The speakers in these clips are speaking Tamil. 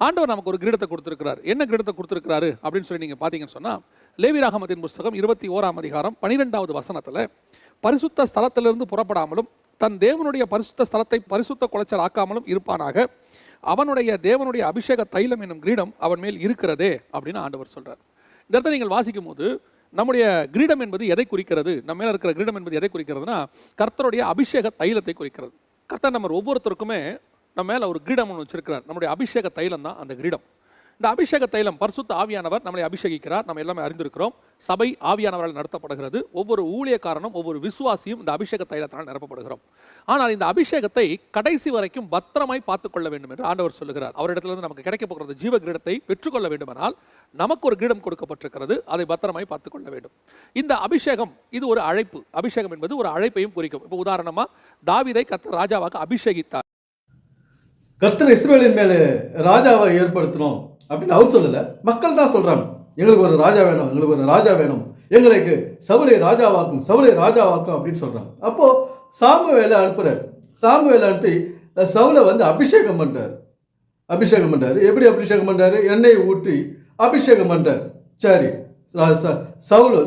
ஆண்டவர் நமக்கு ஒரு கிரீடத்தை கொடுத்திருக்கிறார். என்ன கிரீடத்தை கொடுத்திருக்கிறாரு அப்படின்னு சொல்லி நீங்க பாத்தீங்கன்னு சொன்னா, லேவியராகமத்தின் புஸ்தகம் 21ஆம் அதிகாரம் 12வது வசனத்துல, பரிசுத்த ஸ்தலத்திலிருந்து புறப்படாமலும் தன் தேவனுடைய பரிசுத்த ஸ்தலத்தை பரிசுத்த குலைச்சல் ஆக்காமலும் இருப்பானாக, அவனுடைய தேவனுடைய அபிஷேக தைலம் என்னும் கிரீடம் அவன் மேல் இருக்கிறதே அப்படின்னு ஆண்டவர் சொல்றார். இந்த இடத்துல நீங்கள் வாசிக்கும் போது நம்முடைய கிரீடம் என்பது எதை குறிக்கிறது, நம்ம மேல இருக்கிற கிரீடம் என்பது எதை குறிக்கிறதுனா, கர்த்தருடைய அபிஷேக தைலத்தை குறிக்கிறது. கர்த்தர் நம்ம ஒவ்வொருத்தருக்குமே நம்ம மேல ஒரு கிரீடம் ஒன்று வச்சிருக்கிறார். நம்முடைய அபிஷேக தைலம் தான் அந்த கிரீடம். இந்த அபிஷேக தைலம் பரிசுத்த ஆவியானவர் நம்மளை அபிஷேகிக்கிறார். நம்ம எல்லாமே அறிந்திருக்கிறோம். சபை ஆவியானவரால் நடத்தப்படுகிறது. ஒவ்வொரு ஊழியக்காரனும் ஒவ்வொரு விசுவாசியும் இந்த அபிஷேக தைலத்தால் நிரப்பப்படுகிறோம். ஆனால் இந்த அபிஷேகத்தை கடைசி வரைக்கும் பத்திரமாய் பார்த்துக் கொள்ள வேண்டும் என்று ஆண்டவர் சொல்லுகிறார். அவரிடத்திலிருந்து நமக்கு கிடைக்க போகிறது ஜீவ கிரீடத்தை பெற்றுக்கொள்ள வேண்டுமானால் நமக்கு ஒரு கிரீடம் கொடுக்கப்பட்டிருக்கிறது. அதை பத்திரமாய் பார்த்துக் கொள்ள வேண்டும். இந்த அபிஷேகம் இது ஒரு அழைப்பு. அபிஷேகம் என்பது ஒரு அழைப்பையும் குறிக்கும். இப்போ உதாரணமா தாவீதை கர்த்தர் ராஜாவாக அபிஷேகித்தார். கர்த்தர் இஸ்ரவேலின் மேலே ராஜாவை ஏற்படுத்தணும் அப்படின்னு அவர் சொல்லலை, மக்கள் தான் சொல்றாங்க. எங்களுக்கு ஒரு ராஜா வேணும், எங்களுக்கு ஒரு ராஜா வேணும், எங்களுக்கு சவுலை ராஜாவாக்கும், சவுலை ராஜாவாக்கும் அப்படின்னு சொல்றாங்க. அப்போ சாமுவேலை அனுப்புறாரு. சாமுவேலை அனுப்பி சவுலை அபிஷேகம் பண்றாரு. எப்படி அபிஷேகம் பண்றாரு? எண்ணெய் ஊற்றி அபிஷேகம் பண்றாரு. சரி, சவுல்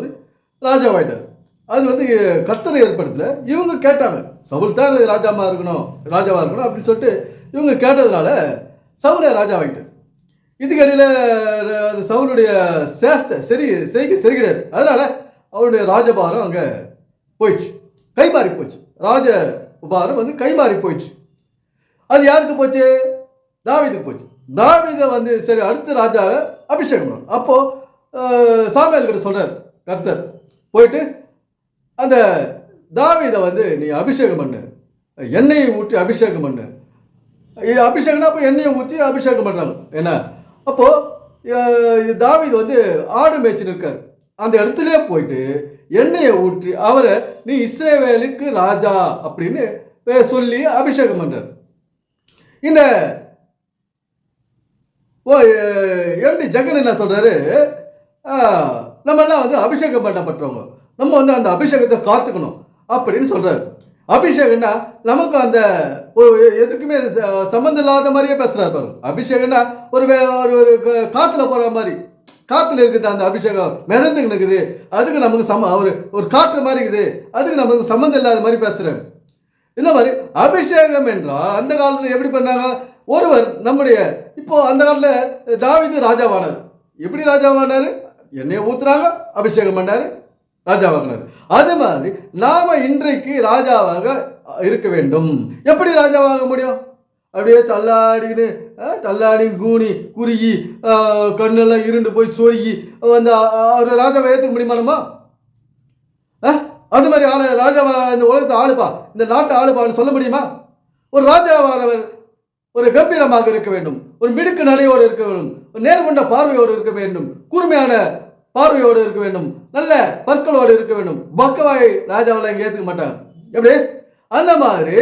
ராஜாவாயிட்டார். அது கர்த்தரை ஏற்படுத்தல. இவங்க கேட்டாங்க, சவுல் தான் ராஜாவா இருக்கணும் அப்படின்னு சொல்லிட்டு இவங்க கேட்டதுனால சவுலை ராஜாவாயிட்டார். இதுக்கடையில் சவுலுடைய செய்கை கிடையாது. அதனால அவருடைய ராஜபாரம் அங்கே போயிடுச்சு, கைமாறி போச்சு. ராஜபாரம் கைமாறி போயிடுச்சு. அது யாருக்கு போச்சு? தாவீதுக்கு போச்சு. தாவீதை சரி அடுத்த ராஜாவை அபிஷேகம் பண்ணணும். அப்போ சாமுவேல் கிட்ட சொல்றார் கர்த்தர், போயிட்டு அந்த தாவீதை நீ அபிஷேகம் பண்ணு, எண்ணெயை ஊற்றி அபிஷேகம் பண்ணு. அபிஷேகம்னா அப்போ எண்ணெயை ஊற்றி அபிஷேகம் பண்ணுறாங்க. என்ன அப்போ தாவீது ஆடு மேய்ச்சின்னு இருக்கார். அந்த இடத்துல போயிட்டு எண்ணெயை ஊற்றி அவரை நீ இஸ்ரவேலுக்கு ராஜா அப்படின்னு சொல்லி அபிஷேகம் பண்றார். இந்த எம்டி ஜெகன் என்ன சொல்றாரு, நம்ம எல்லாம் அபிஷேகம் பண்ணப்பட்டவங்க, நம்ம அந்த அபிஷேகத்தை காத்துக்கணும் அப்படின்னு சொல்றாரு. அபிஷேகம்னா நமக்கு அந்த ஒரு எதுக்குமே சம்மந்தம் இல்லாத மாதிரியே பேசுறாரு பாருங்க. அபிஷேகம்னா ஒரு காத்துல போற மாதிரி, காத்துல இருக்குது அந்த அபிஷேகம் மிதந்துக்கு இருக்குது, அதுக்கு நமக்கு ஒரு காற்று மாதிரி இருக்குது, அதுக்கு நமக்கு சம்மந்தம் இல்லாத மாதிரி பேசுறாரு. இந்த மாதிரி அபிஷேகம் என்றால் அந்த காலத்துல எப்படி பண்ணாங்க? ஒருவர் நம்முடைய இப்போ அந்த காலத்துல தாவீது ராஜாவானார். எப்படி ராஜாவானாரு? எண்ணெயை ஊத்துறாங்க, அபிஷேகம் பண்ணாரு, ராஜாவாகினார். அது மாதிரி நாம இன்றைக்கு ராஜாவாக இருக்க வேண்டும். எப்படி ராஜாவாக முடியும்? அப்படியே தள்ளாடி கூனி குறுகி கண்ணெல்லாம் இருண்டு போய் சொருகி ஒரு ராஜாவை ஏற்றுக்க முடியுமானமா? அது மாதிரி ராஜாவா இந்த உலகத்தை ஆளுப்பா, இந்த நாட்டை ஆளுப்பான்னு சொல்ல முடியுமா? ஒரு ராஜாவானவர் ஒரு கம்பீரமாக இருக்க வேண்டும், ஒரு மிடுக்கு நடையோடு இருக்க வேண்டும், ஒரு நேர்கொண்ட பார்வையோடு இருக்க வேண்டும், கூர்மையான பார்வையோடு இருக்க வேண்டும், நல்ல பற்களோடு இருக்க வேண்டும். பக்கவாய் ராஜாவில் இங்கே ஏற்றுக்க மாட்டாங்க. எப்படி? அந்த மாதிரி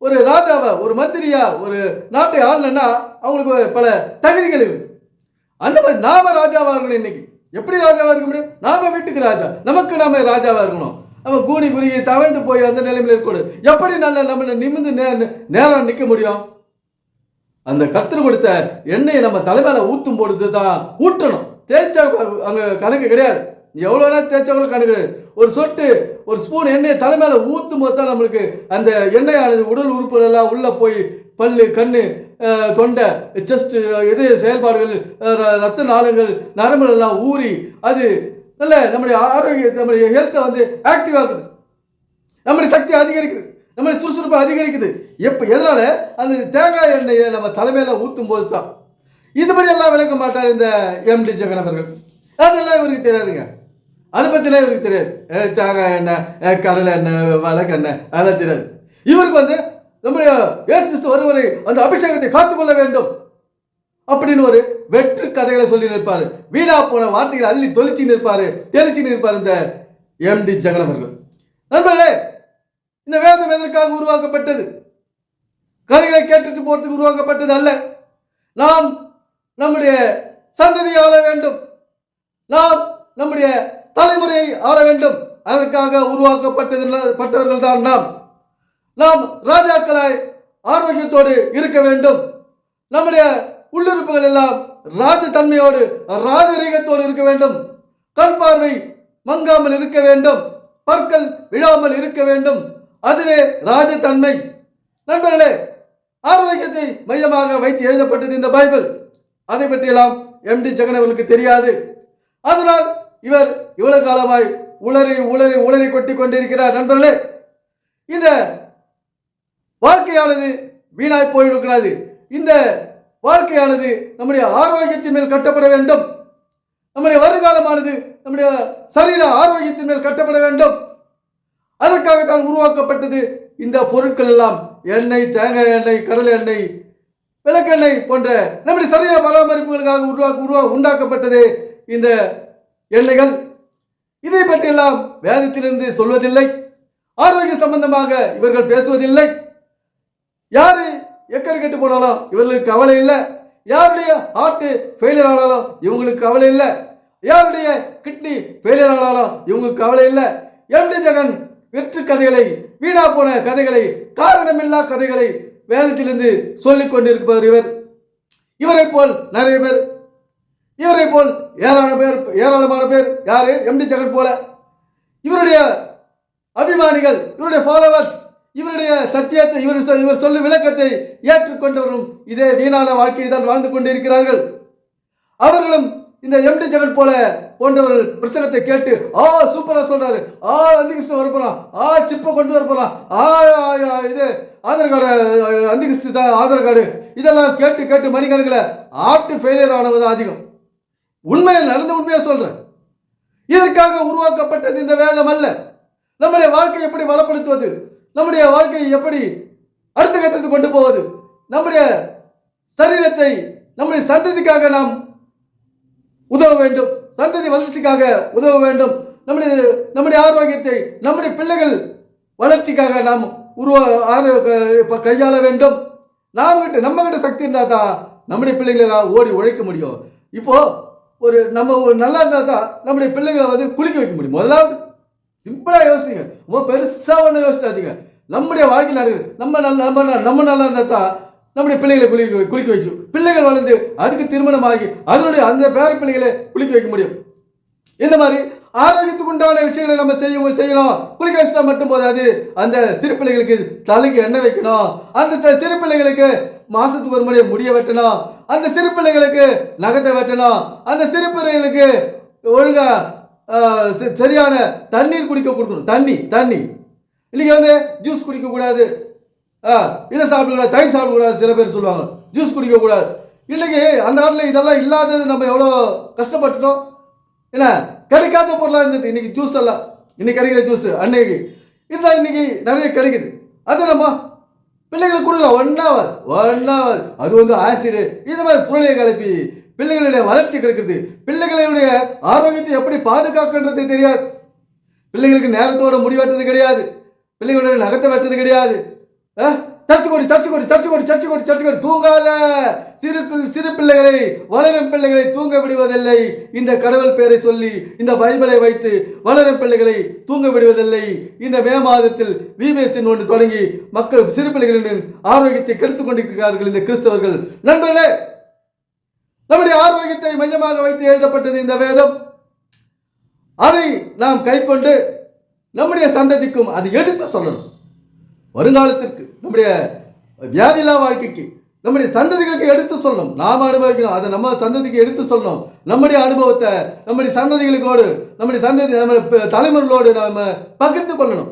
ஒரு ராஜாவை, ஒரு மந்திரியா, ஒரு நாட்டை ஆளணும்னா அவங்களுக்கு பல தகுதிகள் இருக்கு. அந்த மாதிரி நாம ராஜாவா இருக்கணும். இன்னைக்கு எப்படி ராஜாவா இருக்க முடியும்? நாம வீட்டுக்கு ராஜா, நமக்கு நாம ராஜாவா இருக்கணும். நம்ம கூனி குறுகி தவழ்ந்து போய் அந்த நிலைமையில் இருக்கக்கூடாது. எப்படி நல்ல நம்ம நிமிந்து நேரம் நிற்க முடியும்? அந்த கர்த்தர் கொடுத்த எண்ணெயை நம்ம தலைமையில ஊற்றும் பொழுது தான் ஊற்றணும். தேய்ச்சா அங்கே கணக்கு கிடையாது. எவ்வளோ நேரம் தேய்ச்சா கூட கணக்கு கிடையாது. ஒரு சொட்டு, ஒரு ஸ்பூன் எண்ணெயை தலைமையில ஊற்றும் போது தான் நம்மளுக்கு அந்த எண்ணெயானது உடல் உறுப்புகளெல்லாம் உள்ள போய் பல்லு, கண்ணு, தொண்டை, செஸ்ட், இதய செயல்பாடுகள், ரத்த நாளங்கள், நரம்புகள் எல்லாம் ஊறி அது நல்ல நம்முடைய ஆரோக்கியத்தை, நம்முடைய ஹெல்த்தை ஆக்டிவ் ஆகுது, நம்முடைய சக்தி அதிகரிக்குது, நம்முடைய சுறுசுறுப்பு அதிகரிக்குது. எதனால? அந்த தேங்காய் எண்ணெயை நம்ம தலைமையில ஊற்றும் போது தான். இதுபடி எல்லாம் விளக்க மாட்டார் இந்த எம்டி ஜெகன் அவர்கள். அதெல்லாம் இவருக்கு தெரியாதுங்க. அதை பற்றிலாம் இவருக்கு தெரியாது. தேங்காய் எண்ணெய், கடலை எண்ணெய், வழக்கெண்ணெய் அதெல்லாம் தெரியாது. இவருக்கு நம்முடைய இயேசு கிறிஸ்து ஒருவரை அந்த அபிஷேகத்தை காத்துக்கொள்ள வேண்டும் அப்படின்னு ஒரு வெற்று கதைகளை சொல்லி நிற்பாரு. வீணா போன வார்த்தைகளை அள்ளி தெளிச்சு நிற்பார் இந்த எம்டி ஜெகன் அவர்கள். நண்பர்களே, இந்த வேதம் எதற்காக உருவாக்கப்பட்டது? கதைகளை கேட்டுட்டு போறதுக்கு உருவாக்கப்பட்டது அல்ல. நாம் நம்முடைய சந்ததியை ஆள வேண்டும், நாம் நம்முடைய தலைமுறையை ஆள வேண்டும். அதற்காக உருவாக்கப்பட்டவர்கள் தான் நாம் ராஜாக்களாய் ஆரோக்கியத்தோடு இருக்க வேண்டும். நம்முடைய உள்ளுறுப்புகள் எல்லாம் ராஜதன்மையோடு ராஜரீகத்தோடு இருக்க வேண்டும். கண் பார்வை மங்காமல் இருக்க வேண்டும். பற்கள் விழாமல் இருக்க வேண்டும். அதுவே ராஜதன்மை. நண்பர்களே, ஆரோக்கியத்தை மையமாக வைத்து எழுதப்பட்டது இந்த பைபிள். அதை பற்றியெல்லாம் எம்டி ஜெகன் அவர்களுக்கு தெரியாது. அதனால் இவர் இவ்வளவு காலமாய் உளறி உளறி உளறி கொட்டி கொண்டிருக்கிறார். நண்பர்களே, இந்த வாழ்க்கையானது வீணாய் போய்விடக்கூடாது. இந்த வாழ்க்கையானது நம்முடைய ஆரோக்கியத்தின் மேல் கட்டப்பட வேண்டும். நம்முடைய வருங்காலமானது நம்முடைய சரீர ஆரோக்கியத்தின் மேல் கட்டப்பட வேண்டும். அதற்காகத்தான் உருவாக்கப்பட்டது இந்த பொருட்கள் எல்லாம். எண்ணெய், தேங்காய் எண்ணெய், கடலை எண்ணெய், விளக்கெண்ணெய் போன்ற நம்முடைய சரீர பராமரிப்புகளுக்காக உண்டாக்கப்பட்டது இந்த எண்ணெய்கள். இதை பற்றியெல்லாம் வேதத்திலிருந்து சொல்வதில்லை. ஆரோக்கிய சம்பந்தமாக இவர்கள் பேசுவதில்லை. யாரு எக்கடி கெட்டு போனாலும் இவர்களுக்கு கவலை இல்லை. யாருடைய ஹார்ட் ஃபெயிலியர் ஆனாலும் இவங்களுக்கு கவலை இல்லை. யாருடைய கிட்னி ஃபெயிலியர் ஆனாலும் இவங்களுக்கு கவலை இல்லை. எம்டி ஜெகன் வெற்று கதைகளை, வீணா போன கதைகளை, காரணமில்லா கதைகளை வேதத்திலிருந்து சொல்லிக் கொண்டிருப்பவர் இவர். இவரை போல் நிறைய பேர், இவரை போல் ஏராளமான பேர் யாரு எம்டி ஜெகன் போல இவருடைய அபிமானிகள், இவருடைய ஃபாலோவர்ஸ், இவருடைய சத்தியத்தை, இவர் சொல்லும் விளக்கத்தை ஏற்றுக்கொண்டவரும் இதே வீணான வாழ்க்கையை தான் வாழ்ந்து கொண்டிருக்கிறார்கள். அவர்களும் இந்த எம்டி ஜெகன் போல போன்றவர்கள் பிரசங்கத்தை கேட்டு சூப்பரா சொல்றாரு, அந்திகிறிஸ்து வரப்போறான், சிப்பை கொண்டு வரப்போறான், இது ஆதார் கார்டு, அந்திகிறிஸ்து தான் ஆதார் கார்டு, இதெல்லாம் கேட்டு கேட்டு மணிக்கணக்கில் ஹார்ட் ஃபெயிலியர் ஆனது அதிகம். உண்மையை நடந்த உண்மையா சொல்றேன். இதற்காக உருவாக்கப்பட்டது இந்த வேதம் அல்ல. நம்முடைய வாழ்க்கையை எப்படி வளப்படுத்துவது, நம்முடைய வாழ்க்கையை எப்படி அடுத்த கட்டத்துக்கு கொண்டு போவது, நம்முடைய சரீரத்தை நம்முடைய சந்ததிக்காக நாம் உதவ வேண்டும், சந்ததி வளர்ச்சிக்காக உதவ வேண்டும், நம்முடைய ஆரோக்கியத்தை நம்முடைய பிள்ளைகள் வளர்ச்சிக்காக நாம் கையாள வேண்டும். நம்ம கிட்ட சக்தி இருந்தால் தான் நம்முடைய பிள்ளைகளை ஓடி உழைக்க முடியும். இப்போ நம்ம நல்லா இருந்தால் தான் நம்முடைய பிள்ளைகளை குளிக்க வைக்க முடியும். முதலாவது சிம்பிளா யோசிங்க, ரொம்ப பெருசா ஒண்ணு யோசிக்காதீங்க. நம்முடைய வாழ்க்கையில் நடக்குது, நம்ம நல்லா இருந்தா தான் நம்முடைய பிள்ளைகளை குளிக்க வைக்கும். பிள்ளைகள் வளர்ந்து அதுக்கு திருமணமாகி அதனுடைய அந்த பேர பிள்ளைகளை குளிக்க வைக்க முடியும். இந்த மாதிரி ஆரோக்கியத்துக்கு உண்டான விஷயங்களை நம்ம செய்யணும். குளிக்க வச்சா மட்டும் போதாது, அந்த சிறு பிள்ளைகளுக்கு தலைக்கு எண்ணெய் வைக்கணும், அந்த சிறு பிள்ளைகளுக்கு மாசத்துக்கு ஒரு முறை முடிய வெட்டணும், அந்த சிறு பிள்ளைகளுக்கு நகத்தை வெட்டணும், அந்த சிறு பிள்ளைகளுக்கு ஒழுங்கா சரியான தண்ணீர் குடிக்க கொடுக்கணும். தண்ணி இன்னைக்கு ஜூஸ் குடிக்க கூடாது, இதை சாப்பிடக்கூடாது, தயிர் சாப்பிடக்கூடாது, சில பேர் சொல்லுவாங்க ஜூஸ் குடிக்க கூடாது. இன்னைக்கு அந்த காலத்தில் இதெல்லாம் இல்லாதது நம்ம எவ்வளோ கஷ்டப்பட்டுட்டோம். என்ன கிடைக்காத பொருளாக இருந்தது. இன்னைக்கு ஜூஸ் எல்லாம், இன்னைக்கு கிடைக்கிற ஜூஸ் அன்னைக்கு இருந்தால் இன்னைக்கு நிறைய கிடைக்குது. அது நம்ம பிள்ளைகளுக்கு கொடுக்கலாம். ஒன் ஹவர் அது ஆசிடு இந்த மாதிரி பொருளையை கலப்பி பிள்ளைகளுடைய வளர்ச்சி கிடைக்கிறது. பிள்ளைகளுடைய ஆரோக்கியத்தை எப்படி பாதுகாக்கின்றது தெரியாது. பிள்ளைகளுக்கு நேரத்தோட முடி வெட்டுறது கிடையாது, பிள்ளைகளுடைய நகத்தை வெட்டுறது கிடையாது. சர்ச்சு கொடி தூங்காத சிறு பிள்ளைகளை, வளரும் பிள்ளைகளை தூங்க விடுவதில்லை. இந்த கடவுள் பெயரை சொல்லி இந்த பைபிளை வைத்து வளரும் பிள்ளைகளை தூங்க விடுவதில்லை. இந்த மே மாதத்தில் விபிஎஸ்என் ஒன்று தொடங்கி மக்கள் சிறு பிள்ளைகளின் ஆரோக்கியத்தை கெடுத்துக் கொண்டிருக்கிறார்கள் இந்த கிறிஸ்தவர்கள். நண்பர்களே, நம்முடைய ஆரோக்கியத்தை மையமாக வைத்து எழுதப்பட்டது இந்த வேதம். அதை நாம் கைக்கொண்டு நம்முடைய சந்ததிக்கும் அதை எடுத்து சொல்லணும். வருங்காலத்திற்கு, நம்முடைய வியாதியில்லா வாழ்க்கைக்கு, நம்முடைய சந்ததிகளுக்கு எடுத்து சொல்லணும். நாம் அனுபவிக்கணும், அதை நம்ம சந்ததிக்கு எடுத்து சொல்லணும். நம்முடைய அனுபவத்தை நம்முடைய சந்ததிகளோடு, நம்முடைய தலைமுறைகளோடு நம்ம பகிர்ந்து கொள்ளணும்.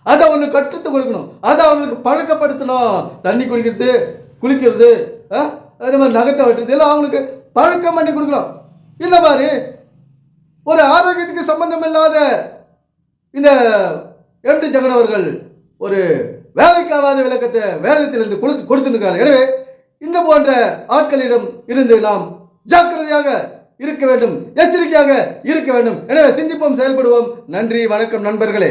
அதை அவங்களுக்கு கற்றுத்து கொடுக்கணும், அதை அவங்களுக்கு பழக்கப்படுத்தணும். தண்ணி குடிக்கிறது, குளிக்கிறது, அதே மாதிரி நகத்தை வெட்டுறது எல்லாம் அவங்களுக்கு பழக்கம் பண்ணி கொடுக்கலாம். இந்த மாதிரி ஒரு ஆரோக்கியத்துக்கு சம்பந்தம் இல்லாத இந்த எம்டி ஜெகன் அவர்கள் ஒரு வேலைக்காவாத விளக்கத்தை வேதத்திலிருந்து கொடுத்திருக்காரு. எனவே இந்த போன்ற ஆட்களிடம் இருந்து நாம் ஜாக்கிரதையாக இருக்க வேண்டும், எச்சரிக்கையாக இருக்க வேண்டும். எனவே சிந்திப்போம், செயல்படுவோம். நன்றி, வணக்கம் நண்பர்களே.